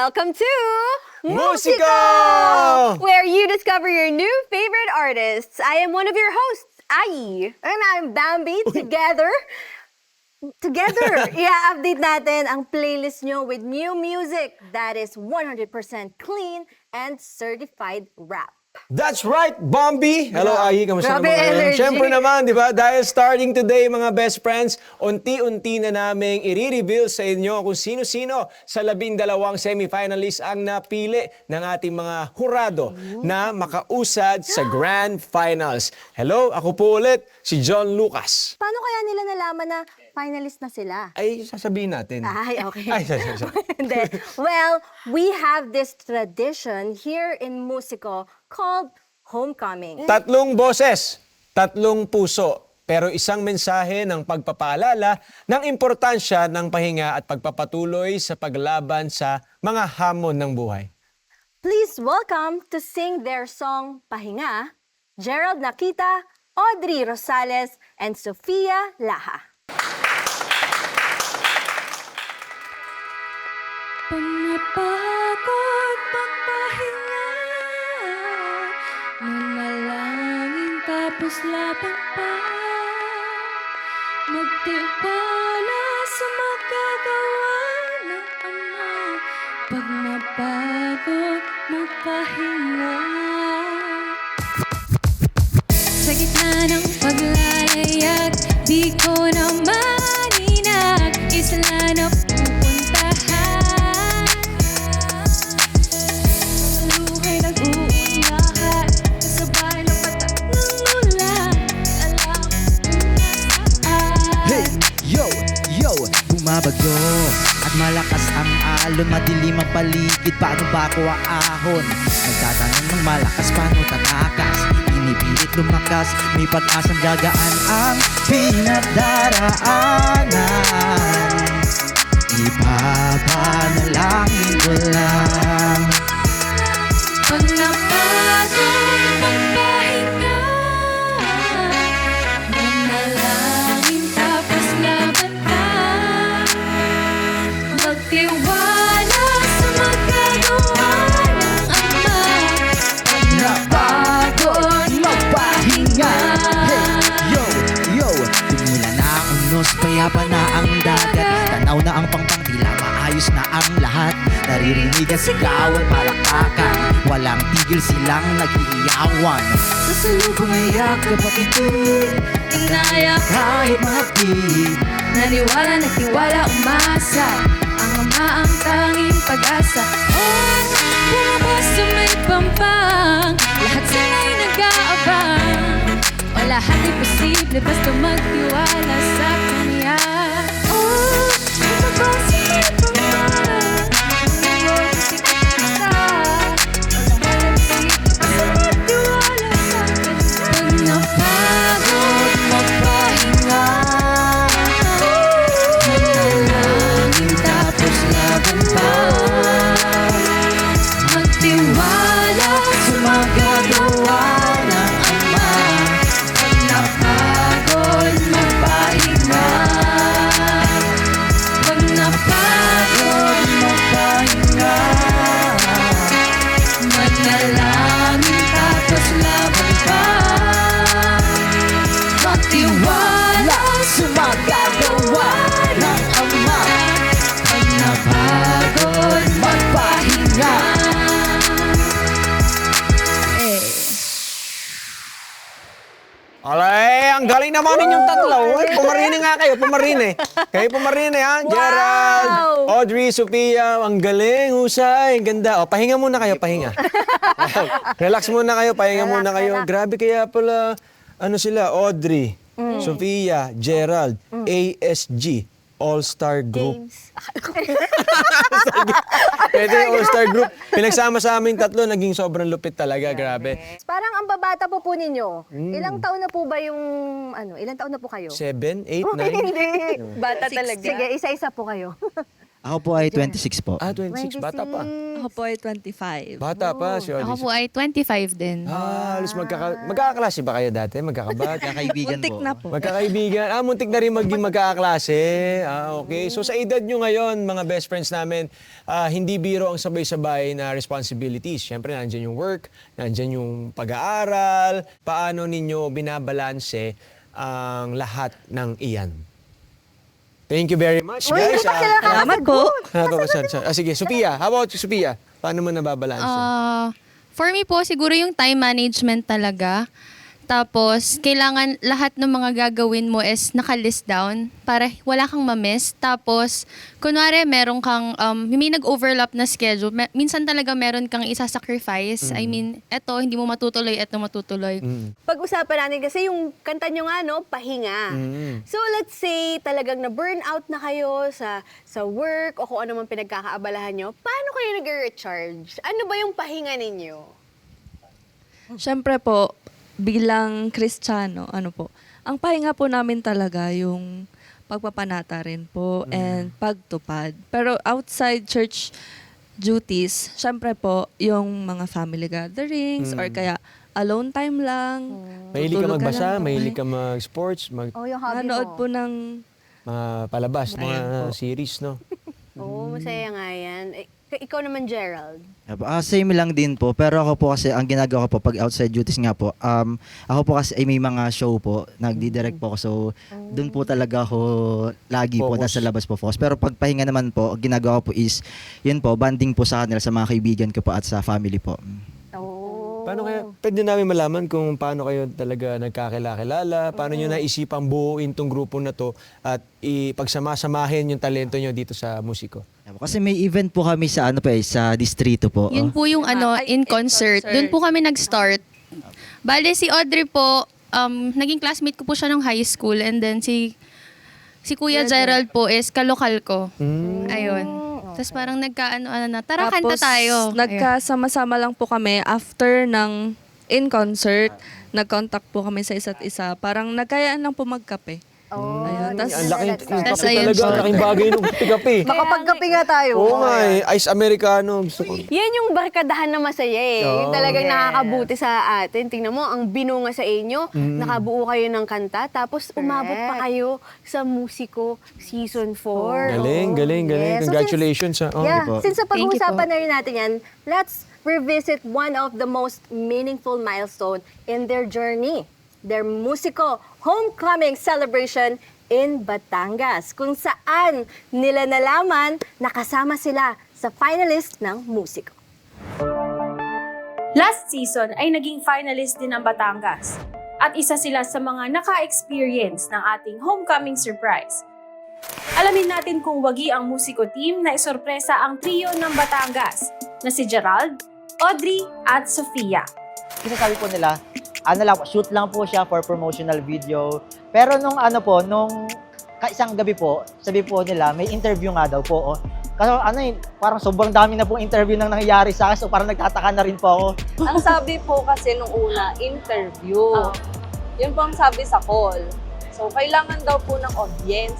Welcome to Musico! Where you discover your new favorite artists. I am one of your hosts, Ai. And I'm Bambi. Together, i-update natin ang playlist nyo with new music that is 100% clean and certified rap. That's right, Bombi! Hello, Ai. Kamusta Grabe naman ngayon? energy. Siyempre naman, di ba? Dahil starting today, mga best friends, unti-unti na naming i-reveal sa inyo kung sino-sino sa 12 semifinalists ang napili ng ating mga hurado na makausad sa Grand Finals. Hello, ako po ulit, si John Lucas. Paano kaya nila nalaman na finalist na sila? Ay, sasabihin natin. Ay, okay. Ay, sorry. Hindi. Well, we have this tradition here in Musico called homecoming. Tatlong boses, tatlong puso, pero isang mensahe ng pagpapaalala ng importansya ng pahinga at pagpapatuloy sa paglaban sa mga hamon ng buhay. Please welcome to sing their song Pahinga, Gerald Nakita, Audrey Rosales, and Sofia Laha. Pag napagod magpahinga, manalangin tapos laban pa, magtiwala sa magagawa ng Ama. Pag napagod magpahinga, sa gitna ng paglalayag, di ko na maninag, isa lang na pupuntahan. Maluhay nag-uunlakan, kasabay ng patak ng ulan, alam kung nasaan. Hey, yo, bumabagyo at malakas ang alon, madilim ang paligid, paano ba ako aahon? Nagtatanong ng malakas, paano tatakas? Pinipilit lumakas, may pag-asang gagaan ang pinadaraanan. Ipapanalangin ko lang. Pag napagod magpahinga, manalangin tapos laban ka, magtiwala sa magagawa ng Ama. Pag napagod magpahinga, Yo, tumula na ang unos, payapa na ang dagat, tanaw na ang pangpang, tila maayos na ang lahat. Naririnig ang sigawan, palakpakan, walang tigil silang nag-iiyawan. Sasalubong ay yakap at ito'y inaya kahit mahapit. naniwala, nagtiwala, umasa, ang Ama ang tanging pag-asa. Oh, lumabas sa may pampang, lahat sila'y nag-aabang. O lahat ay posible, basta magtiwala sa Kanya. Oh, lumabas sa may pampang, lumabas sa kita. O lahat ay posible, basta magtiwala sa Kanya. Pag napagod magpahinga, manalangin tapos laban pa, magtiwala sa magagawa ng Ama. Pag napagod magpahinga, pag napagod magpahinga, manalangin tapos laban pa, magtiwala sa magagawa ng Ama. Pag napagod magpahinga. Alay, ang galing naman ninyong tatlo. Ay, pumarini nga kayo, pumarini. Kayo pumarini, ha? Gerald, Audrey, Sophia, ang galing, husay, ang ganda. O, pahinga muna kayo, pahinga. Relax muna kayo, pahinga muna kayo. Grabe kaya pala, ano sila, Audrey, Sophia, Gerald, ASG, All-Star Group. Pwede All-Star Group. Pinagsama sa aming tatlo, naging sobrang lupit talaga, grabe. Parang ang babata po ninyo. Ilang taon na po ba yung, ilang taon na po kayo? 7, 8, 9? Hindi. Bata talaga. Sige, isa-isa po kayo. Ako po ay 26 po. 26. Bata pa. Ako po ay 25. Bata pa si Ako Audrey. po ay 25 din. Halos magkakaklase ba kayo dati? Magkakabat? Kakaibigan Muntik po. na po. Magkakaibigan. Muntik na rin maging magkakaklase. Okay. So sa edad nyo ngayon, mga best friends namin, hindi biro ang sabay-sabay na responsibilities. Siyempre, nandyan yung work, nandyan yung pag-aaral. Paano ninyo binabalanse ang lahat ng iyan? Thank you very much, guys. Salamat po. Sige, Sophia. How about you, Sophia? Paano mo nababalanse? For me po, siguro yung time management talaga. Tapos, kailangan lahat ng mga gagawin mo is nakalist down para wala kang ma-miss. Tapos, kunwari, meron kang, may nag-overlap na schedule. Minsan talaga meron kang isa-sacrifice. I mean, eto, hindi mo matutuloy, eto matutuloy. Pag-usapan natin kasi yung kanta nyo nga, no, pahinga. So let's say talagang na-burnout na kayo sa work o kung ano man pinagkakaabalahan nyo, paano kayo nag-recharge? Ano ba yung pahinga ninyo? Siyempre po, bilang Kristiyano, ang pahinga po namin talaga yung pagpapanata rin po and pagtupad. Pero outside church duties, syempre po, yung mga family gatherings or kaya alone time lang. Mahilig ka tutulog magbasa, lang. mahilig ka mag-sports, Yung hobby Manood po ng mga palabas, mga series, no? Oo, masaya nga yan. Ikaw naman, Gerald. Same lang din po. Pero ako po kasi, ang ginagawa ko po pag outside duties nga po, ako po kasi ay may mga show po, nagdi-direct po ako. So, doon po talaga ako lagi po, Focus. nasa labas po focus. Pero pag pahinga naman po, ang ginagawa ko po is, yun po, banding po sa kanila, sa mga kaibigan ko po at sa family po. Oo. Paano kaya, pwede namin malaman kung paano kayo talaga nagkakilala, paano nyo naisipang buuin tong grupo na to at ipagsama-samahin yung talento nyo dito sa musiko? Kasi may event po kami sa sa distrito po. Yun po yung in concert. Doon po kami nag-start. Bale, si Audrey po, naging classmate ko po siya nung high school. And then si Kuya Gerald po is kalokal ko. Ayun. Tapos parang tara kanta tayo. nagkasama-sama lang po kami after ng in-concert. Nag-contact po kami sa isa't isa. Parang nagkayaan lang po magkape. Oh, Ayun. Tas- Ang laking Tas kape ayun talaga, siya. ang laking bagay nung kape. Makapagkape nga tayo. Oo nga eh, ice americano. Gusto ko. Yan yung barkadahan na masaya eh. Yung talagang nakakabuti sa atin. Tingnan mo, ang binunga sa inyo, nakabuo kayo ng kanta, tapos umabot pa kayo sa Musiko Season 4. Galing. Yes. So, Congratulations. Since sa Thank you pag-uusapan po. na rin natin yan, let's revisit one of the most meaningful milestone in their journey. Their Musiko Homecoming Celebration in Batangas, kung saan nila nalaman nakasama sila sa finalist ng Musiko. Last season ay naging finalist din ng Batangas at isa sila sa mga naka-experience ng ating homecoming surprise. Alamin natin kung wagi ang Musiko team na isorpresa ang trio ng Batangas na si Gerald, Audrey at Sophia. Isa sabi po nila, shoot lang po siya for promotional video. Pero nung isang gabi po, sabi po nila, may interview nga daw po. Kasi parang sobrang dami na po interview nang nangyayari sa akin, so parang nagtataka na rin po ako. Ang sabi po kasi nung una, interview. Yun po ang sabi sa call. So, kailangan daw po ng audience.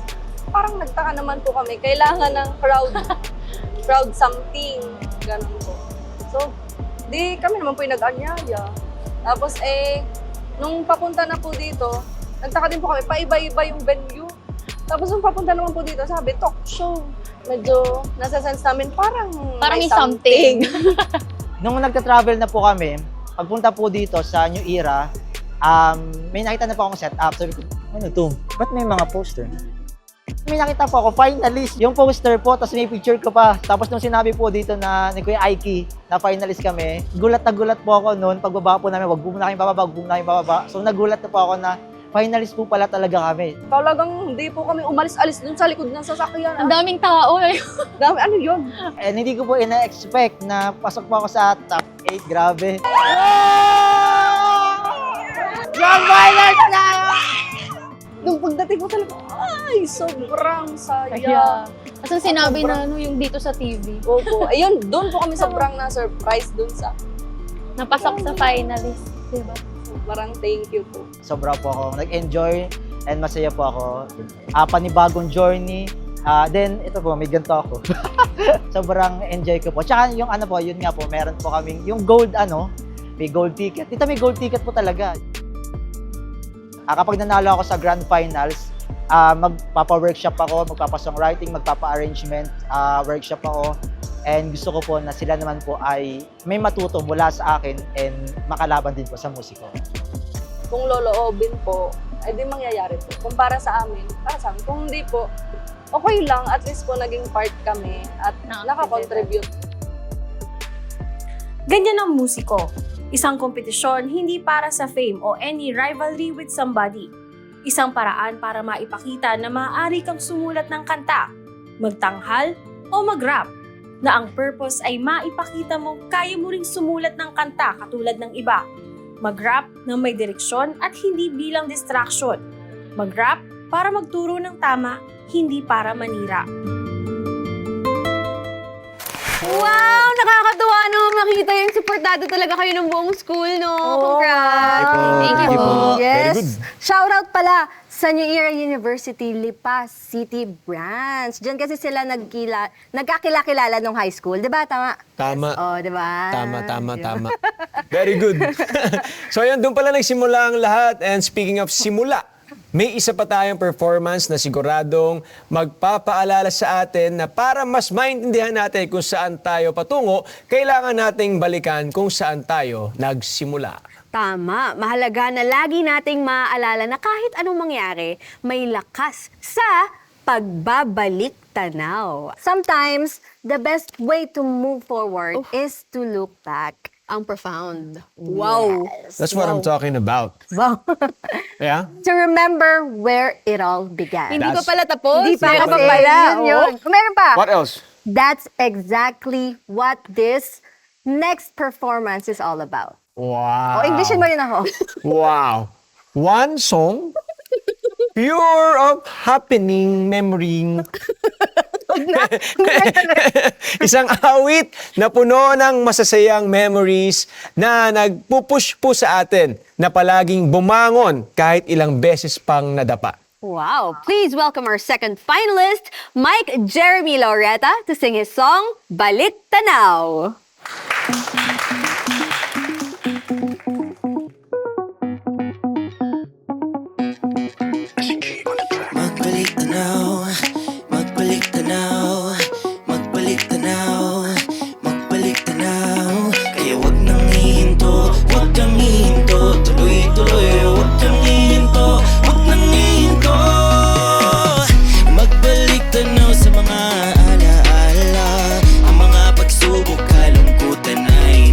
Parang nagtaka naman po kami, kailangan ng crowd something. Ganun po. So, di kami naman po yung nag-anyaya. Tapos nung papunta na po dito, nagtaka din po kami, paiba-iba yung venue. Tapos nung papunta naman po dito, sabi, talk show. Medyo nasa sense namin, parang may something. Nung nagta-travel na po kami, pagpunta po dito sa New Era, may nakita na po akong setup. Sabi ko, ano to? Ba't may mga poster? May nakita po ako, finalist. Yung poster po, tapos may picture ko pa. Tapos nung sinabi po dito na ni Kuya Aiki na finalist kami, gulat na gulat po ako noon. Pagbaba po namin, wag po muna kayong bababa. So nagulat na po ako na finalist po pala talaga kami. Talagang hindi po kami umalis-alis dun sa likod ng sasakyan. Ang daming tao eh. Dami, ano yun? And hindi ko po ina-expect na pasok po ako sa top 8. Grabe. Grand finalist na! Nung pagdating ko talaga, ay, sobrang saya. Kasi sinabi na yung dito sa TV. Opo. Ayun, doon po kami sobrang na-surprise doon sa Napasok sa finalist, diba? sobrang thank you po. Sobra po ako nag-enjoy and masaya po ako. Panibagong journey, Then, ito po, may ganito ako. Sobrang enjoy ko po. Tsaka yung ano po, yun nga po, meron po kaming, yung gold may gold ticket. Dito may gold ticket po talaga. Kapag nanalo ako sa grand finals, magpapa-workshop ako, magpapa-songwriting, magpapa-arrangement workshop ako. And gusto ko po na sila naman po ay may matuto mula sa akin and makalaban din po sa musiko. Kung loloobin po, ay di mangyayari po. Kung para sa amin, kung hindi po, okay lang. At least po naging part kami at nakakontribute. Ganyan ang musiko. Isang kompetisyon hindi para sa fame o any rivalry with somebody. Isang paraan para maipakita na maaari kang sumulat ng kanta, magtanghal o mag-rap, na ang purpose ay maipakita mo kaya mo ring sumulat ng kanta katulad ng iba. Mag-rap na may direksyon at hindi bilang distraction. Mag-rap para magturo ng tama, hindi para manira. Wow! Nakakatuwa no makita yung supportado talaga kayo ng buong school, no? Congrats! Thank you po. Yes. Very good. Shout out pala sa New Era University Lipa City Branch. Diyan kasi sila nagkakilala nung high school. Di ba? Tama? Tama. Oh, di ba? Tama. Very good. So yan, doon pala nagsimula ang lahat. And speaking of simula, may isa pa tayong performance na siguradong magpapaalala sa atin na para mas maintindihan natin kung saan tayo patungo, kailangan nating balikan kung saan tayo nagsimula. Tama. Mahalaga na lagi nating maaalala na kahit anong mangyari, may lakas sa pagbabalik tanaw. Sometimes, the best way to move forward is to look back. Ang profound. Wow. That's what I'm talking about. Wow. Yeah? To remember where it all began. Hindi pa pala tapos. Hindi pa Meron kasi. pa Pala. Yun. Meron pa. What else? That's exactly what this next performance is all about. Wow. O, Englishin mo rin ako. Wow. One song, pure of happening memory. Isang awit na puno ng masasayang memories na nagpupush po sa atin na palaging bumangon kahit ilang beses pang nadapa. Wow. Please welcome our second finalist, Mike Jeremy Laureta, to sing his song, Balik Tanaw. Magbalik tanaw, magbalik tanaw, magbalik tanaw, magbalik tanaw. Kaya wag nang hihinto, wag kang hihinto, tuloy-tuloy, wag kang hihinto, wag nang hihinto. Magbalik tanaw sa mga alaala, ang mga pagsubok, kalungkutan ay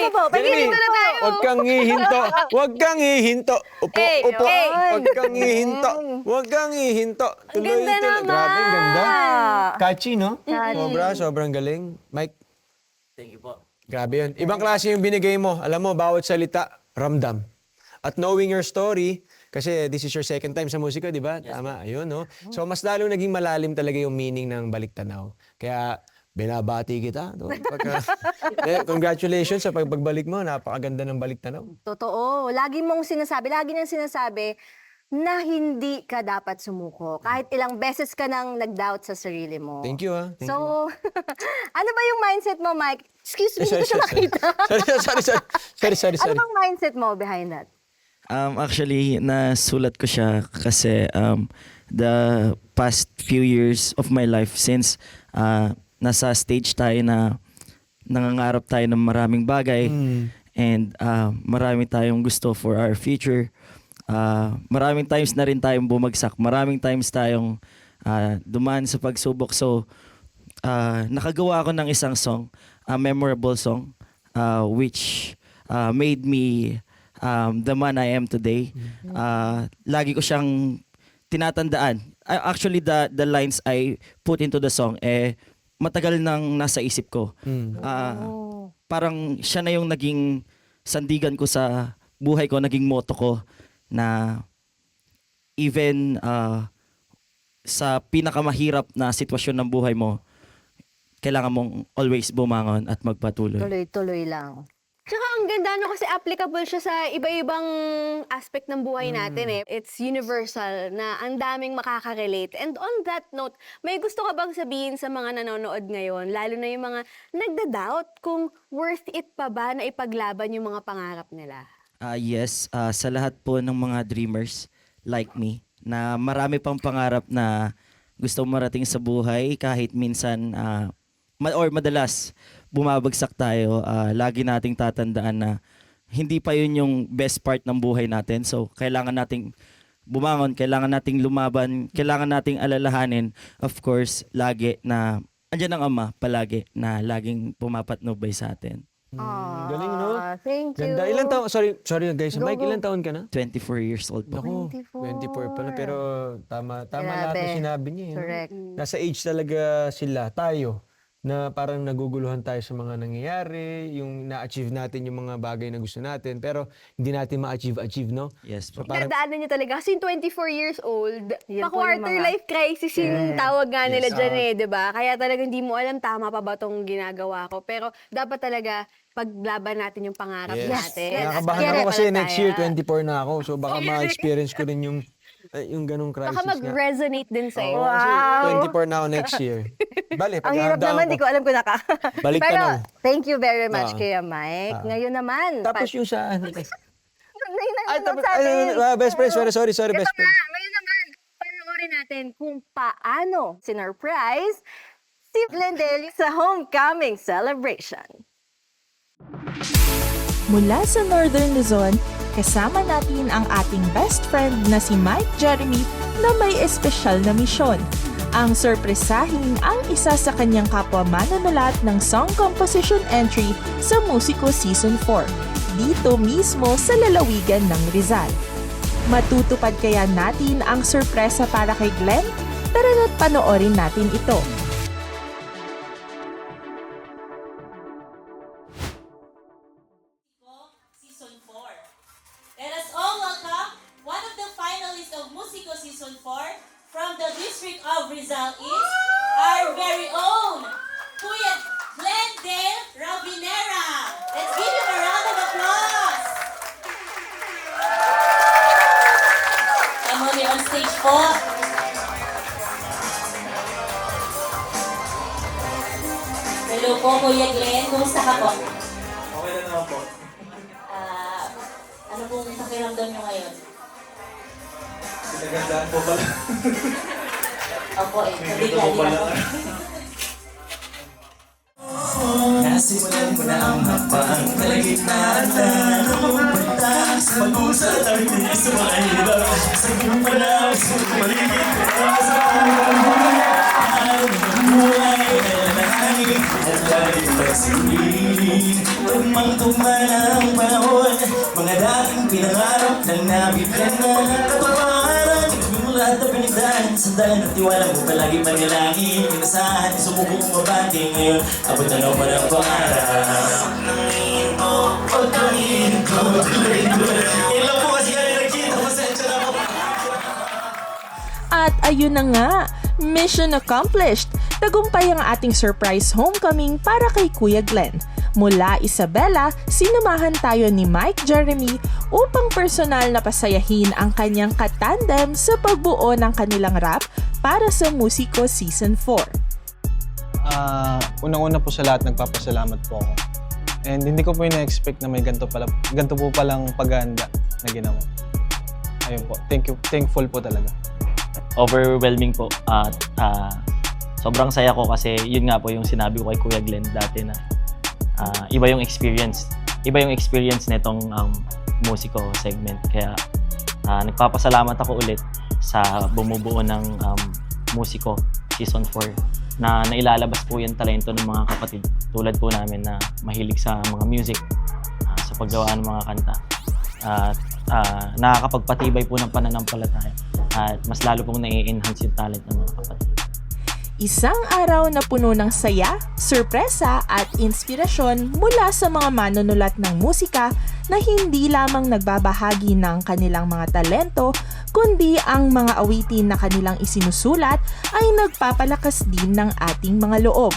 upo. Pagiling na tayo. Huwag kang hihinto. Huwag kang hihinto. Upo, Hey, upo. hey. Huwag kang hihinto. Huwag kang hihinto. Ang ganda naman. Grabe, ang ganda. Catchy, no? Sobrang galing. Mike. Thank you po. Grabe yun. Ibang klase yung binigay mo. Alam mo, bawat salita, ramdam. At knowing your story, kasi this is your second time sa musika, di ba? Tama, ayun, no? So, mas lalo naging malalim talaga yung meaning ng Balik Tanaw. Kaya, binabati kita. No? Congratulations sa pagbalik mo. Napakaganda ng Balik Tanaw. Totoo. Lagi niyang sinasabi na hindi ka dapat sumuko. Kahit ilang beses ka nang nag-doubt sa sarili mo. Thank you, ha? Thank you. So, ano ba yung mindset mo, Mike? Excuse me, hindi ko siya makita. Sorry. Ano bang mindset mo behind that? Actually, nasulat ko siya kasi the past few years of my life since nasa stage tayo na nangangarap tayo ng maraming bagay and marami tayong gusto for our future. Maraming times na rin tayong bumagsak. Maraming times tayong dumaan sa pagsubok. So, nakagawa ako ng isang song, a memorable song, which made me the man I am today. Lagi ko siyang tinatandaan. Actually, the lines I put into the song, matagal nang nasa isip ko. Parang siya na yung naging sandigan ko sa buhay ko, naging motto ko na even sa pinakamahirap na sitwasyon ng buhay mo, kailangan mong always bumangon at magpatuloy. Tuloy-tuloy lang. Tsaka ang ganda no kasi applicable siya sa iba-ibang aspect ng buhay natin eh. It's universal na ang daming makaka-relate. And on that note, may gusto ka bang sabihin sa mga nanonood ngayon, lalo na yung mga nagda-doubt kung worth it pa ba na ipaglaban yung mga pangarap nila? Yes, sa lahat po ng mga dreamers like me, na marami pang pangarap na gusto marating sa buhay kahit minsan or madalas bumabagsak tayo, lagi nating tatandaan na hindi pa yun yung best part ng buhay natin. So, kailangan nating bumangon, kailangan nating lumaban, kailangan nating alalahanin, of course, lagi na andyan ang Ama palagi na laging pumapatnubay sa atin. Galing, no? Thank you. Ganda. Ilan taon? Sorry guys. Mike, ilan taon ka na? 24 years old po. Naku, 24 pala. Pero tama lahat Grabe. na sinabi niya. eh, no? Correct. Nasa age talaga tayo, na parang naguguluhan tayo sa mga nangyayari, yung na-achieve natin yung mga bagay na gusto natin, pero hindi natin ma-achieve, no? Yes po. So parang, Dadaanan niyo talaga. Kasi 24 years old, Yan po pa-quarter yung mga- life crisis yung tawag nga nila Yes. dyan di ba? Kaya talagang hindi mo alam tama pa ba tong ginagawa ko. Pero dapat talaga paglaban natin yung pangarap natin. Nakakabahan ako kasi next year, 24 na ako. So baka ma-experience ko rin yung ganong crisis Baka nga. mag-resonate din sa'yo. Oo, kasi 24 na ako next year. Bale, Ang hirap naman, di ko alam kung Balik Pero, tanaw. thank you very much, Ah. Kuya Mike. Ngayon naman. Tapos yung sa... Ay, tapos, best friend, sorry, best friend. Ngayon naman, panoorin natin kung paano sinurprise si Glendale sa homecoming celebration. Mula sa Northern Luzon, kasama natin ang ating best friend na si Mike Jeremy na may espesyal na misyon. Ang sorpresahin ang isa sa kanyang kapwa manunulat ng song composition entry sa Musiko Season 4, dito mismo sa lalawigan ng Rizal. Matutupad kaya natin ang sorpresa para kay Glenn? Tara na't panoorin natin ito. Season 4. Let us all welcome one of the finalists of Musico Season 4 from the District of Rizal is our very own Kuya Glendale Robinera. Let's give him a round of applause. Come on, you're on stage po. Hello po, Kuya Glenn. Kumusta ka po? Okay na naman po. Ano pong pakiramdam nyo ngayon? Pinagandaan po pala. Opo nabigla din ako. Nasimulan mo na ang hapang kalagitnaan na pumunta sa pag-usal ang hindi sa mga hirap. Sa gumala, sa paligid, sa buhay, ay nangangin, at Bakit pagsimuling tugmang-tugma na ang panahon, mga dating pinangarap ng nabigyan na katotohanan. Yung lahat na pinagdaan, sandalan at tiwala mo palagi manalangin, pinasahan, sumubok mabati ngayon, abot na naman ang pangarap. Pagtangin ko, pagtangin ko, tuloy ko. Ilan po kasi kami nagkita, pasensya na po. At ayun na nga, mission accomplished! Tagumpay ang ating surprise homecoming para kay Kuya Glenn. Mula Isabela, sinamahan tayo ni Mike Jeremy upang personal na pasayahin ang kanyang katandem sa pagbuo ng kanilang rap para sa Musiko Season 4. Unang-una po sa lahat, nagpapasalamat po ako. And hindi ko po ina-expect na may ganito po palang paghahanda na ginawa. Ayun po, thankful po talaga. Overwhelming po at sobrang saya ko kasi yun nga po yung sinabi ko kay Kuya Glenn dati na iba yung experience nitong musiko segment, kaya nagpapasalamat ako ulit sa bumubuo ng Musiko Season 4 na nailalabas po yung talento ng mga kapatid tulad po namin na mahilig sa mga music, sa paggawa ng mga kanta, at nakakapagpatibay po ng pananampalataya at mas lalo pong nai-enhance yung talent ng mga kapatid. Isang araw na puno ng saya, sorpresa at inspirasyon mula sa mga manunulat ng musika na hindi lamang nagbabahagi ng kanilang mga talento, kundi ang mga awitin na kanilang isinusulat ay nagpapalakas din ng ating mga loob.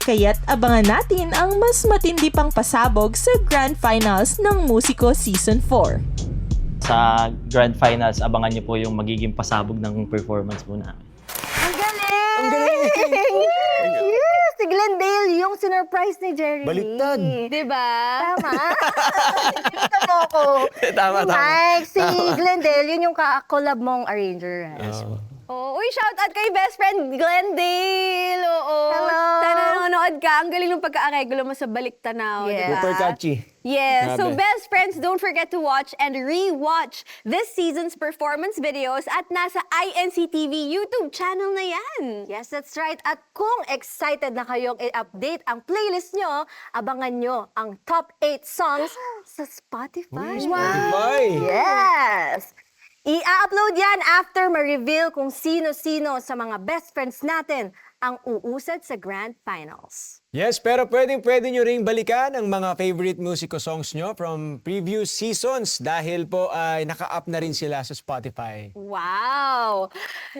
Kaya't abangan natin ang mas matindi pang pasabog sa Grand Finals ng Musiko Season 4. Sa Grand Finals, abangan niyo po yung magiging pasabog ng performance po namin. Ang galing! Ang galing! Yes! Si Glendale yung sinurprise ni Jeremy. Baliktad. Diba? Tama. Dito mo ako. Tama, Si tama. Mike, si Glendale, yun yung collab mong arranger. Oh, uy, shout out kay best friend Glendale. Oo. Hello. Sana nanonood ka. Ang galing ng pagka-areglo mo sa Balik Tanaw, Yes. diba? Super catchy. Yes. So Grabe. best friends, don't forget to watch and re-watch this season's performance videos at nasa INCTV YouTube channel na yan. Yes, that's right. At kung excited na kayong i-update ang playlist nyo, abangan nyo ang top 8 songs sa Spotify. Spotify. Yes! I-upload yan after ma-reveal kung sino-sino sa mga best friends natin ang uusad sa Grand Finals. Yes, pero pwede nyo ring balikan ang mga favorite musico songs nyo from previous seasons dahil po ay naka-up na rin sila sa Spotify. Wow!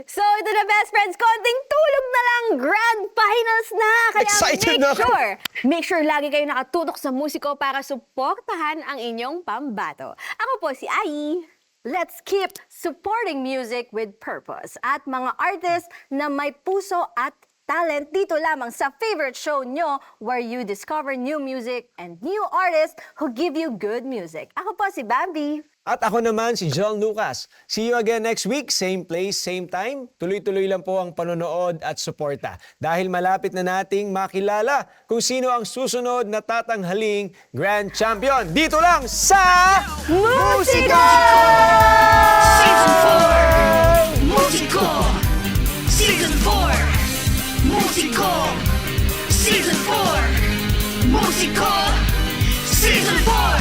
So ito na best friends, konting tulog na lang, Grand Finals na! Kaya Excited na ako. make sure lagi kayo nakatutok sa musiko para suportahan ang inyong pambato. Ako po si Ai. Let's keep supporting music with purpose at mga artists na may puso at talent dito lamang sa favorite show nyo where you discover new music and new artists who give you good music. Ako po si Bambi. At ako naman si John Lucas. See you again next week, same place, same time. Tuloy-tuloy lang po ang panonood at suporta dahil malapit na nating makilala kung sino ang susunod na tatanghaling Grand Champion. Dito lang sa Musiko! Season 4 Musiko Season 4 Musiko Season 4 Musiko Season 4